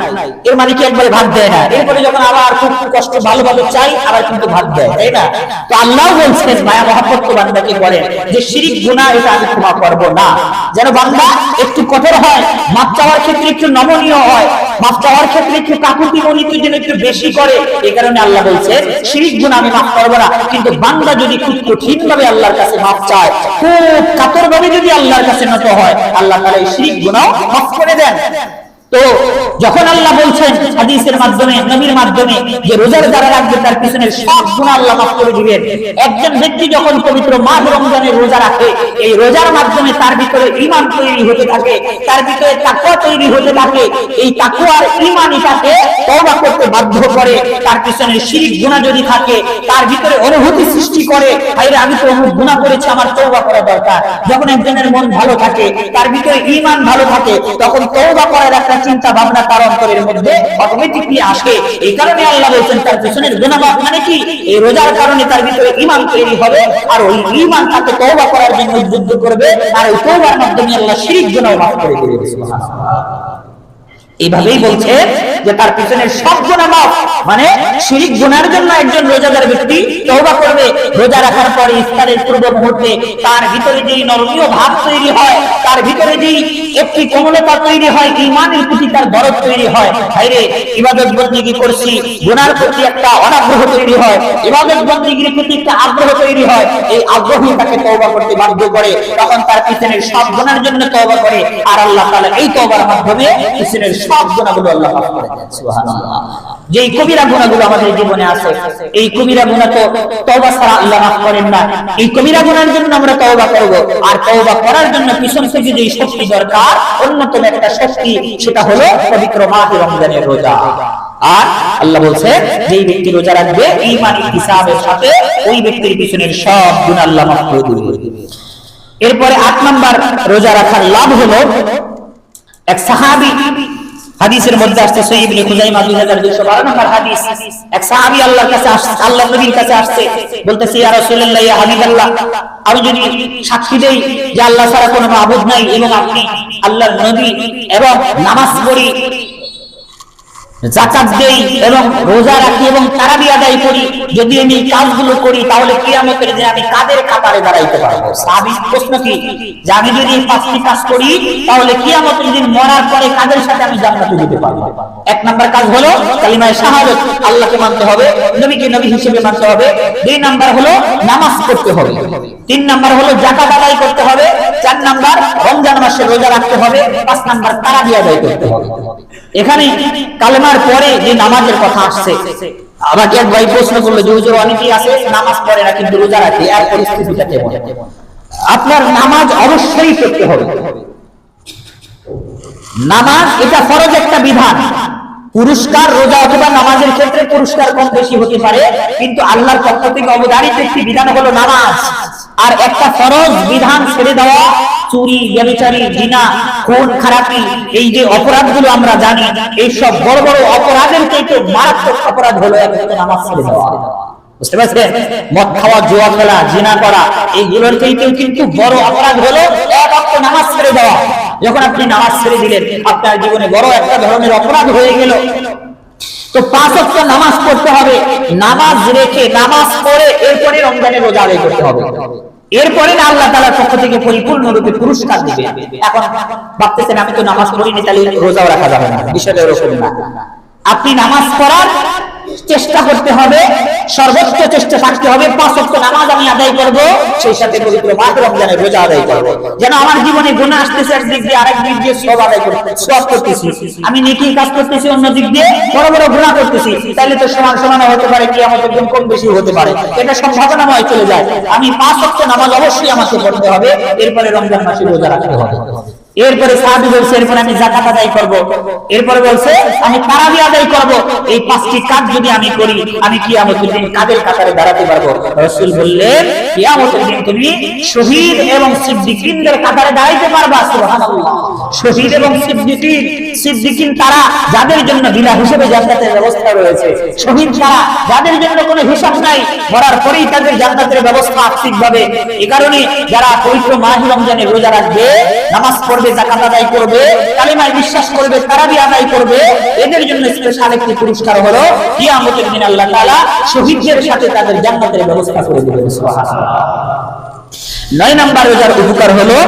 এর মানে কি একবারে ভাত দেয় না। এরপরে যখন আবার খুব কষ্ট ভালোভাবে চাই, আবার কিন্তু ভাত দেয়, তাই না? তো আল্লাহ বলছেন মায়া মহব্বত তো বান্দাকে করেন যে শিরক গুনাহ এটা আমি ক্ষমা করব না। যেন বান্দা একটু কঠোর হয়, মাফ চাওয়ার ক্ষেত্রে একটু নমনীয় হয়, মাফ চাওয়ার ক্ষেত্রে একটু কাকুতি মনিত যেন একটু বেশি করে। এই কারণে আল্লাহ বলছেন শিরক গুনাহ আমি মাফ করব না। কিন্তু বান্দা যদি খুব কঠিন ভাবে আল্লাহর কাছে মাফ চায়, খুব কাতর ভাবে যদি আল্লাহর কাছে নত হয়, আল্লাহ তাআলা এই শিরক গুনাহ মাফ করে দেন। তো যখন আল্লাহ বলছেন হাদিসের মাধ্যমে, নবীর মাধ্যমে যে রোজার যারা রাখবে তার পিছনের সব গুনাহ আল্লাহ মাফ করে দিবেন। একজন ব্যক্তি যখন পবিত্র মাহ রমজানের রোজা রাখে, এই রোজার মাধ্যমে তার ভিতরে ঈমান তৈরি হতে থাকে, তার ভিতরে তাকওয়া তৈরি হতে থাকে। এই তাকওয়া আর ঈমানই তাকে তওবা করতে বাধ্য করে। তার পিছনে শিরক গুনাহ যদি থাকে, তার ভিতরে অনুভূতি সৃষ্টি করে আরে আমি তো অমুক গুনাহ করেছি, আমার তওবা করা দরকার। যখন একজনের মন ভালো থাকে, তার ভিতরে ঈমান ভালো থাকে, তখন তওবা করার একটা চিন্তা ভাবনা তার অন্তরের মধ্যে অটোমেটিকলি আসে। এই কারণে আল্লাহ বলেন তার পিছনের গুনাহ মাফ মানে কি, এই রোজার কারণে তার ভিতরে ঈমান তৈরি হবে, আর ওই ঈমান তাকে তওবা করার জন্য উদ্বুদ্ধ করবে, আর ওই তওবার মাধ্যমে আল্লাহ শিরক গুনাহ মাফ করে দিবেন। সুবহানাল্লাহ। এইভাবেই বলছে যে তার পিছনের সব গুনাহ মাফ, মানে শিরক গুনাহের জন্য একজন রোজাদার ব্যক্তি তওবা করবে, রোজা রাখার পরে ইফতারের পূর্ব মুহূর্তে তার ভিতরে যেই নরমীয় ভাব তৈরি হয়, তার ভিতরে যেই একটি কোমলতা তৈরি হয়, ঈমানের প্রতি তার দরদ তৈরি হয়, হায়রে ইবাদত বندگی করছি, গুনাহর প্রতি একটা অনাগ্রহ তৈরি হয়, ইবাদত বندگির প্রতি একটা আগ্রহ তৈরি হয়, এই আগ্রহ তাকে তওবা করতে বাধ্য করে। তখন তার পিছনের সব গুনাহের জন্য তওবা করে, আর আল্লাহ তাআলা এই তওবার মাধ্যমে পিছনের সব গুনাহগুলো আল্লাহ মাফ করে দেন। সুবহানাল্লাহ। যেই কবিরা গুনাহগুলো আমাদের জীবনে আছে, এই কবিরা গুনাহ তো তওবা ছাড়া আল্লাহ মাফ করেন না। এই কবিরা গুনাহের জন্য আমরা তওবা করব, আর তওবা করার জন্য পিছন থেকে যেই শক্তি দরকার, অন্যতম একটা শক্তি, সেটা হলো পবিত্র মাহে রমজানের রোজা। আর আল্লাহ বলছে যেই ব্যক্তি রোজা রাখবে ঈমান ইহতিসাবের সাথে, ওই ব্যক্তির পিছনের সব গুনাহ আল্লাহ মাফ করে দিবেন। এরপরে 8 নাম্বার রোজা রাখার লাভ হলো, এক সাহাবী, হাদিসের মধ্যে আসছে সহিহ ইবনে খুজাইমা 2212 নম্বর হাদিস, এক সাহাবী আল্লাহর কাছে আসছে, আল্লাহর নবীর কাছে আসছে, বলতেছে ইয়া রাসূলুল্লাহ, ইয়া হাবিবাল্লাহ, আমি যদি সাক্ষী দেই যে আল্লাহ ছাড়া কোনো মাবুদ নাই এবং আপনি আল্লাহর নবী, এবং নামাজ পড়ি, যাকাত দেই এবং রোজা রাখি এবং তারাবি আদায় করি, যদি আমি কাজগুলো করি তাহলে কিয়ামতের দিনে আমি কাদের কাতারে দাঁড়াইতে পারবো? সাহাবী প্রশ্ন কি, যে আমি যদি এই পাঁচটি কাজ করি তাহলে কিয়ামতের দিন মরার পরে কাদের সাথে আমি জান্নাতে যেতে পারবো? এক নাম্বার কাজ হলো কালিমায়ে শাহাদাত, আল্লাহকে মানতে হবে, নবীকে নবী হিসেবে মানতে হবে। দুই নাম্বার হলো নামাজ পড়তে হবে। তিন নাম্বার হলো যাকাত আদায় করতে হবে। চার নাম্বার রমজান মাসে রোজা রাখতে হবে। পাঁচ নাম্বার তারাবি আদায় করতে হবে। এখানে কালেমার পরে যে নামাজের কথা আসছে, আমাকে এক ভাই প্রশ্ন করলো যে হুজুর অনেকেই আছে নামাজ পড়ে না কিন্তু রোজা রাখে, আর পরিস্থিতিটা কেমন? আপনার নামাজ অবশ্যই পড়তে হবে। নামাজ এটা ফরজ একটা বিধান। পুরস্কার রোজা অথবা নামাজের ক্ষেত্রে পুরস্কার কম বেশি হতে পারে, কিন্তু আল্লাহর পক্ষ থেকে অবধারিত একটি বিধান হলো নামাজ। আর একটা ফরজ বিধান ছেড়ে দেওয়া, চুরি, ব্যভিচারী, জিনা, খুন খারাপি, এই যে অপরাধগুলো আমরা জানি, এই সব বড় বড় অপরাধের থেকে মারাত্মক অপরাধ হলো একটা নামাজ ছেড়ে দেওয়া। বুঝতে পারছেন? মদ খাওয়া, জুয়া খেলা, জিনা করা, এইগুলোর চাইতেও কিন্তু বড় অপরাধ হলো এক ওয়াক্ত নামাজ ছেড়ে দেওয়া। যখন আপনি নামাজ ছেড়ে দিলেন, আপনার জীবনে বড় একটা ধরনের অপরাধ হয়ে গেল। তো 5 ওয়াক্ত নামাজ পড়তে হবে। নামাজ রেখে, নামাজ পড়ে এরপরে রমজানের রোজা আদায় করতে হবে। এরপরে আল্লাহ তাআলার পক্ষ থেকে পরিপূর্ণরূপে পুরস্কার দিবে। এখন ভাবতেছেন আমি তো নামাজ পড়িনি, তাহলে রোজাও রাখা যাবে না। বিষয়টা এরকম না। আপনি নামাজ পড়ার চেষ্টা করতে হবে, সর্বোচ্চ চেষ্টা থাকতে হবে 5 ওয়াক্ত নামাজ আমি আদায় করব, সেই সাথে পবিত্র মাস রমজানের রোজা আদায় করব। যেন আমার জীবনে গুনাহ আসতেছে একদিক দিয়ে, আরেক দিক দিয়ে সওয়াব আদায় করতেছি, আমি নেকির কাজ করতেছি, অন্য দিক দিয়ে বড় বড় গুনাহ করতেছি, তাহলে তো সমান সমান হতে পারে, কিয়ামতের দিন কম বেশি হতে পারে, এটা সম্ভাবনাময় চলে যায়। আমি 5 ওয়াক্ত নামাজ অবশ্যই আমাকে পড়তে হবে, এরপরে রমজান মাসে রোজা রাখতে হবে। এরপরে সাহাবী বলছে এরপরে আমি যাকাত আদায় করব, এরপরে বলছে আমি তারাবি আদায় করব। এই 5টি কাজ যদি আমি করি, আমি কিয়ামতের দিন কাদের কাতারে দাঁড়াতে পারবো? রাসূল বললেন কিয়ামতের দিন তুমি শহীদ এবং সিদ্দিকীনদের কাতারে দাঁড়াইতে পারবা। সুবহানাল্লাহ। শহীদ এবং সিদ্দিকীন তারা যাদের জন্য বিনা হিসাবে জান্নাতের ব্যবস্থা রয়েছে। শহীদ তারা যাদের জন্য কোনো হিসাব নাই, মরার পরেই তাদের জান্নাতের ব্যবস্থা আর্থিকভাবে। এই কারণে যারা পবিত্র মাহ রমজানে রোজা রাখবে, নামাজ পড়বে, যাকাত আদায় করবে, কালিমায় বিশ্বাস করবে, তারাবি আদায় করবে, এদের জন্য স্পেশাল একটি পুরস্কার হলো কিয়ামতের দিন আল্লাহ তাআলা শহীদদের সাথে তাদের জান্নাতের ব্যবস্থা করে দিবেন। সুবহানাল্লাহ। 9 নাম্বার রোজার উপকার হলো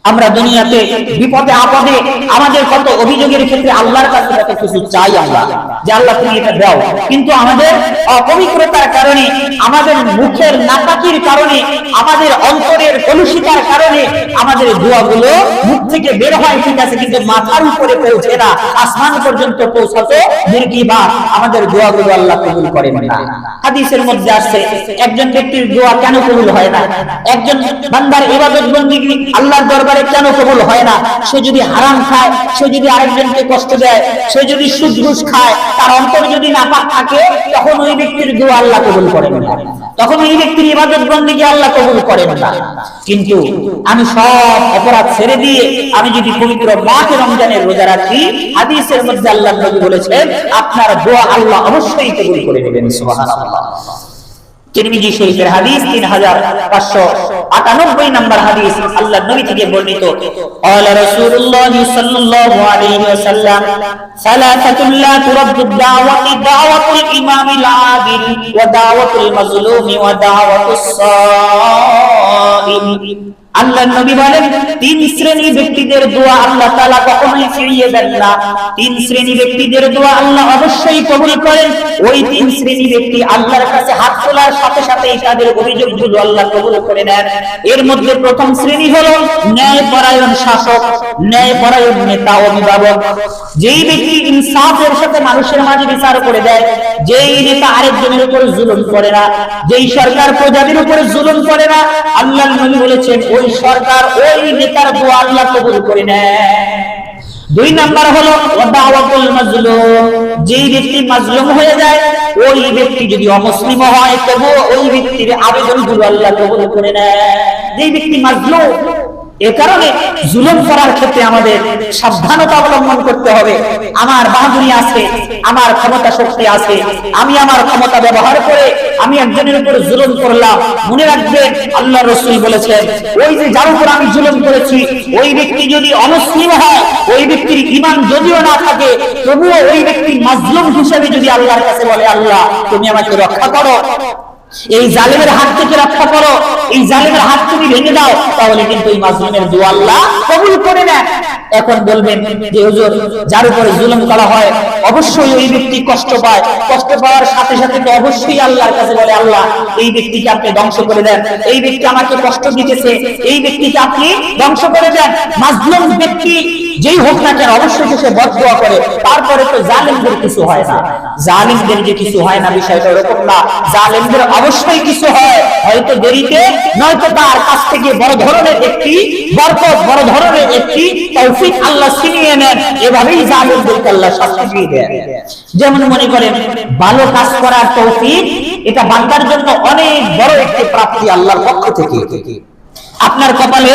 আমরা দুনিয়াতে বিপদে আপদে আমাদের কত অভিযোগের ক্ষেত্রে আল্লাহর কাছে কত কিছু চাই আমরা, যে আল্লাহ তুমি এটা দাও, কিন্তু আমাদের অপবিত্রতার কারণে, আমাদের মুখের নাপাকির কারণে, আমাদের অন্তরের কলুষিতার কারণে আমাদের দোয়াগুলো মুখ থেকে বের হয় ঠিক আছে, কিন্তু মাথার উপরে পৌঁছে না, আসমান পর্যন্ত পৌঁছাতে দীর্ঘবার আমাদের দোয়াগুলো আল্লাহ কবুল করেন না। হাদিসের মধ্যে আসছে একজন ব্যক্তির দোয়া কেন কবুল হয় না, একজন বান্দার ইবাদত বন্দেগী আল্লাহর দরবারে কেন কবুল হয় না? সে যদি হারাম খায়, সে যদি আরেকজনকে কষ্ট দেয়, সে যদি সুদ ঘুষ খায়, তার অন্তর যদি নাপাক থাকে, তখন ওই ব্যক্তির দোয়া আল্লাহ কবুল করেন না, তখন ওই ব্যক্তির ইবাদত বন্দেগী আল্লাহ কবুল করেন না। কিন্তু আমি সব অপরাধ ছেড়ে দিয়ে আমি যদি পবিত্র মাহ রমজানের রোজা রাখি, হাদিসের মধ্যে আল্লাহর নবী বলেছেন আপনার দোয়া আল্লাহ অবশ্যই কবুল করে নেবেন। সুবহানাল্লাহ। তিরমিজি শরীফের হাদিস 3598 নাম্বার হাদিস, আল্লাহর নবী থেকে বর্ণিত, ক্বালা রাসূলুল্লাহ সাল্লাল্লাহু আলাইহি ওয়াসাল্লাম সালাতাতুল লা তুরাদ্দু দাওয়াতু দাওয়াতুল ইমামিল আদিল ওয়া দাওয়াতুল মাজলুমি ওয়া দাওয়াতুস সাইম। আল্লাহর নবী বলেন 3 শ্রেণী ব্যক্তিদের দোয়া আল্লাহ তাআলা কখনোই ফিরিয়ে দেন না। 3 শ্রেণী ব্যক্তিদের দোয়া আল্লাহ অবশ্যই কবুল করেন। ওই 3 শ্রেণী ব্যক্তি আল্লাহর কাছে হাত তোলার সাথে সাথে তাদের অভিযোগগুলো আল্লাহ কবুল করে নেন। এর মধ্যে প্রথম শ্রেণী হলো ন্যায়পরায়ণ শাসক, ন্যায়পরায়ণ নেতা, অভিভাবক। যেই ব্যক্তি ইনসাফের সাথে মানুষের মাঝে বিচার করে দেয়, যেই নেতা আরেকজনের উপর জুলুম করে না, যেই সরকার প্রজাদের উপর জুলুম করে না, আল্লাহর নবী বলেছেন ওই সরকার, ওই নেতার দোয়া আল্লাহ কবুল করে নেন। 2 নাম্বার হলো দাওয়াতুল মাজলুম। যেই ব্যক্তি মাজলুম হয়ে যায়, ওই ব্যক্তি যদি অমুসলিম হয় তবু ওই ব্যক্তির আবেদনগুলো আল্লাহ কবুল করে নেন। যেই ব্যক্তি মাজলুম, এ কারণে জুলুম করার ক্ষেত্রে আমাদের সাবধানতা অবলম্বন করতে হবে। আমার বাহাদুরি আছে, আমার ক্ষমতা শক্তি আছে, আমি আমার ক্ষমতা ব্যবহার করে আমি একজনের উপর জুলুম করলাম, মনে রাখবেন আল্লাহ রাসূল বলেছেন, ওই যে যার উপর আমি জুলুম করেছি ওই ব্যক্তি যদি অমুসলিম হয়, ওই ব্যক্তির ঈমান যদিও না থাকে, তবুও ওই ব্যক্তি মাজলুম হিসেবে যদি আল্লাহর কাছে বলে, আল্লাহ তুমি আমাকে রক্ষা করো, এই জালেমের হাত থেকে রক্ষা করো, এই জালেমের হাত তুমি ভেঙে দাও, তাহলে কিন্তু এই মাজলুমের দোয়া আল্লাহ কবুল করে নেন। এখন বলবেন যে হুজুর, যার উপরে জুলুম করা হয় অবশ্যই ওই ব্যক্তি কষ্ট পায়, কষ্ট পাওয়ার সাথে সাথে তো অবশ্যই আল্লাহর কাছে বলে, আল্লাহ এই ব্যক্তিকে আপনি ধ্বংস করে দেন, এই ব্যক্তি আমাকে কষ্ট দিতেছে, এই ব্যক্তিকে আপনি ধ্বংস করে দেন। মাজলুম ব্যক্তি যেই হোক না কেন অবশ্যই সে বদদোয়া করে। তারপরে তো জালেমদের কিছু হয় না, জালেমদের যে কিছু হয় না বিষয়টা এরকম না, জালেমদের অবশ্যই কিছু হয়, হয়তো দেরিতে, নয়তো তার কাছ থেকে বড় ধরনের একটি বরকত, বড় ধরনের একটি তৌফিক আল্লাহ ছিনিয়ে নেন। এভাবেই জালেমদেরকে আল্লাহ শাস্তি দিয়ে দেন। যেমন মনে করেন ভালো কাজ করার তৌফিক, এটা বান্দার জন্য অনেক বড় একটি প্রাপ্তি আল্লাহর পক্ষ থেকে। আপনার কপালে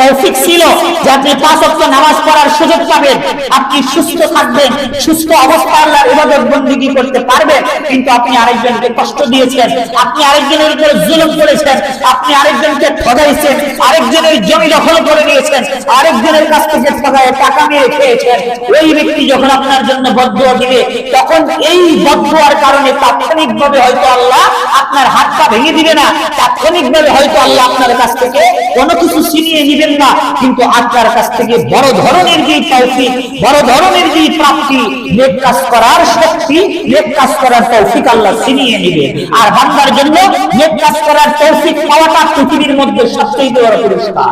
তৌফিক ছিল যে আপনি 5 ওয়াক্ত নামাজ পড়ার সুযোগ পাবেন, আপনি সুস্থ থাকবেন, সুস্থ অবস্থায় আল্লাহর ইবাদত বندگی করতে পারবেন, কিন্তু আপনি আরেকজনকে কষ্ট দিয়েছেন, আপনি আরেকজনের উপর জুলুম করেছেন, আপনি আরেকজনকে ঠগাইছেন, আরেকজনের জমি দখল করে নিয়েছেন, আরেকজনের কাছ থেকে ঠগায় টাকা নিয়ে খেয়েছেন। ওই ব্যক্তি যখন আপনার জন্য বদদুয়া দিবে, তখন এই বদদুয়ার কারণে তাৎক্ষণিকভাবে হয়তো আল্লাহ আপনার হাত পা ভেঙে দিবে না, তাৎক্ষণিকভাবে হয়তো আল্লাহ আপনার কাছ থেকে কোনো কিছু ছিনিয়ে নেবেন না, কিন্তু আপনার কাছ থেকে বড় ধরনের যে তৌফিক, বড় ধরনের যে প্রাপ্তি, নেক কাজ করার শক্তি, নেক কাজ করার তৌফিক আল্লাহ ছিনিয়ে নেবে। আর বান্দার জন্য নেক কাজ করার তৌফিক পাওয়াটা পৃথিবীর মধ্যে সবচেয়ে বড় পুরস্কার।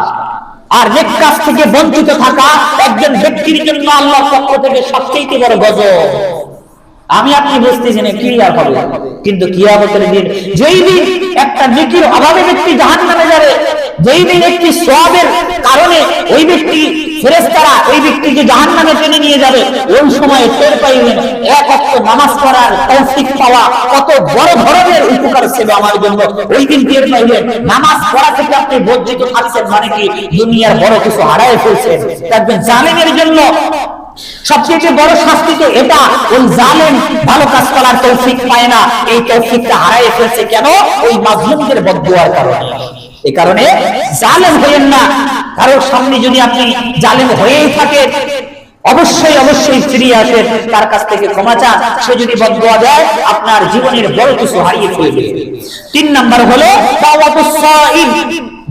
আর নেক কাজ থেকে বঞ্চিত থাকা একজন ব্যক্তির জন্য আল্লাহর পক্ষ থেকে সবচেয়ে বড় গজব। আমি আপনি বুঝতেছি না কি আর হবে, কিন্তু কিয়ামতের দিন যেই দিন একটা নেকির অভাবে ব্যক্তি জাহান্নামে যাবে, যেই দিন একটি সওয়াবের কারণে ওই ব্যক্তি, ফেরেশতারা ওই ব্যক্তিকে জাহান্নামে টেনে নিয়ে যাবে, ওই সময় টের পাইবেন এক ওয়াক্ত নামাজ পড়ার তৌফিক পাওয়া কত বড় ধরনের উপকার ছিল আমার জন্য। ওই দিন টের পাইবেন নামাজ পড়া থেকে আপনি বঞ্চিত থাকছেন মানে কি দুনিয়ার বড় কিছু হারায় ফেলছেন। দেখবেন জালেমের জন্য সবচেয়ে বড় শাস্তি তো এটা, ওই জালেম ভালো কাজ করার তৌফিক পায় না, এই তৌফিকটা হারায় ফেলছে কেন? ওই মাজলুমদের বদদুয়ার কারণে। এই কারণে জালেম হইেন না। কারোর সামনে যদি আপনি জালেম হয়েই থাকেন, অবশ্যই অবশ্যই ফিরে আসেন, তার কাছ থেকে ক্ষমা চান। সে যদি বদদুয়া দেয় আপনার জীবনের বড় কিছু হারিয়ে ফেলবে। 3 নাম্বার হলো দাওয়াতুস সাইম,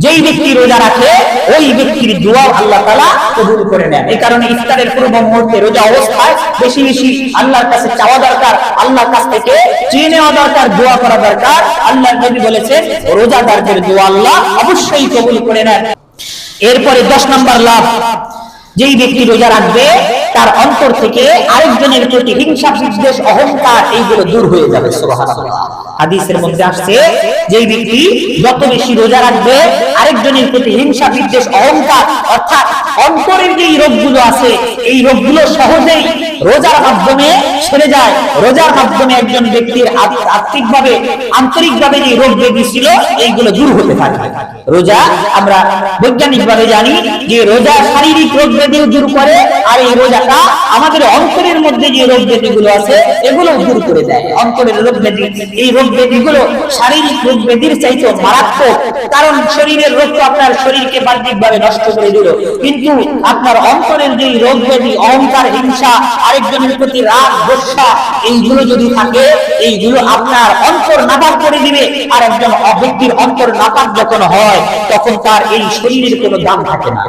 যেই ব্যক্তি রোজা রাখে ওই ব্যক্তির দোয়া আল্লাহ তাআলা কবুল করে নেন। এই কারণে ইফতারের পূর্ব মুহূর্তে রোজা অবস্থায় বেশি বেশি আল্লাহর কাছে চাওয়া দরকার, আল্লাহর কাছ থেকে চেয়ে নেওয়া দরকার, দোয়া করা দরকার। আল্লাহর নবী বলেছেন রোজাদারদের দোয়া আল্লাহ অবশ্যই কবুল করে নেন। এরপরে 10 নাম্বার লাভ, যেই ব্যক্তি রোজা রাখবে তার অন্তর থেকে আরেকজনের প্রতি হিংসা, বিদ্বেষ, অহংকার এইগুলো দূর হয়ে যাবে। সুবহানাল্লাহ। হাদিসের মধ্যে আসছে যেই ব্যক্তি যত বেশি রোজা রাখবে আরেকজনের প্রতি হিংসা, বিদ্বেষ, অহংকার অর্থাৎ অন্তরের যে রোগগুলো আছে এই রোগগুলো সহজেই রোজার মাধ্যমে সেরে যায়। রোজার মাধ্যমে একজন ব্যক্তির আত্মিকভাবে, আন্তরিকভাবে যে রোগ ব্যাধি ছিল এইগুলো দূর হতে থাকে। রোজা আমরা বৈজ্ঞানিকভাবে জানি যে রোজা শারীরিক রোগ ব্যাধিও দূর করে, আর এই রোজাটা আমাদের অন্তরের মধ্যে যে রোগ ব্যাধিগুলো আছে এগুলো দূর করে দেয়। অন্তরের রোগ ব্যাধি, এই রোগ ব্যাধিগুলো শারীরিক রোগ ব্যাধির চাইতে মারাত্মক, কারণ শরীরের রোগ তো আপনার শরীরকে বাহ্যিকভাবে নষ্ট করে দিল, কিন্তু আপনার অন্তরের যে রোগ ব্যাধি, অহংকার, হিংসা, আরেকজনের প্রতি রাগ, গোসা, এইগুলো যদি থাকে এইগুলো আপনার অন্তর নাপাক করে দিবে। আর একজন ব্যক্তির অন্তর নাপাক যখন হয় তখন তার এই শরীরের কোনো দাম থাকে না।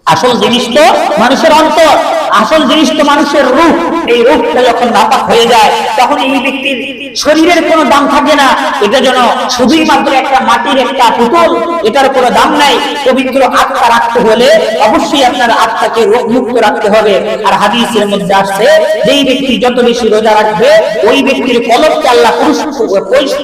আসল জিনিস তো মানুষের অন্তর, আসল জিনিস তো মানুষের রূহ। এই রূহটা যখন নাপাক হয়ে যায় তখন এই ব্যক্তির শরীরের কোনো দাম থাকে না। এটা যেন শুধুই মাত্র একটা মাটির একটা পুতুল, এটার কোনো দাম নাই। পবিত্র আত্মা রাখতে হলে অবশ্যই আপনার আত্মাকে রোগ মুক্ত রাখতে হবে। আর হাদিসের মধ্যে আসছে যেই ব্যক্তি যত বেশি রোজা রাখবে ওই ব্যক্তির কলবকে আল্লাহ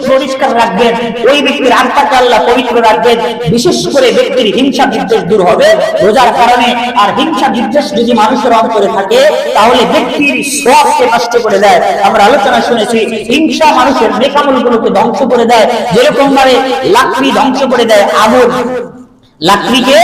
পরিষ্কার রাখবেন, ওই ব্যক্তির আত্মাকে আল্লাহ পবিত্র রাখবেন। বিশেষ করে ব্যক্তির হিংসা, বিদ্বেষ দূর হবে রোজার কারণে। আর হিংসা, বিদ্বেষ যদি মানুষের অন্তরে থাকে তাহলে ব্যক্তির সওয়াবকে নষ্ট করে দেয়। আমরা আলোচনা শুনেছি হিংসা মানুষের নেক আমলগুলোকে ধ্বংস করে দেয়, যেরকম ভাবে লাকড়ি ধ্বংস করে দেয় আগুন। লাকড়িকে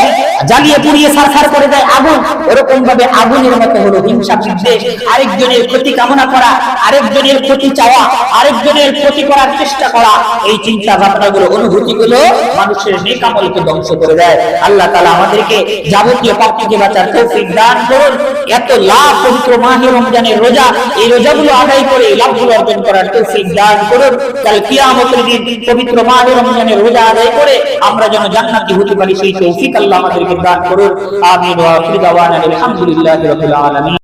জ্বালিয়ে পুড়িয়ে ছারখার করে দেয় আগুন, এরকম ভাবে আগুনের মতো হলো হিংসা বিদ্বেষ, আরেকজনের ক্ষতি কামনা করা, আরেকজনের ক্ষতি চাওয়া, আরেকজনের ক্ষতি করার চেষ্টা করা, এই চিন্তা ভাবনাগুলো অনুভূতিগুলো মানুষের নেক আমলকে ধ্বংস করে দেয়। আল্লাহ তাআলা আমাদেরকে যাবতীয় পাপ থেকে বাঁচার তৌফিক দান করুন। এত লাভ পবিত্র মাহে রমজানের রোজা, এই রোজাগুলো আদায় করে লাভগুলো অর্জন করার তৌফিক দান করুন। কাল কিয়ামতের দিন পবিত্র মাহে রমজানের রোজা আদায় করে আমরা যেন জান্নাতি হতে পারি, সেই তৌফিক আল্লাহ আমাদেরকে দান করুন। আমিন ওয়া আখিরু দাওয়ানা আলহামদুলিল্লাহি রাব্বিল আলামিন।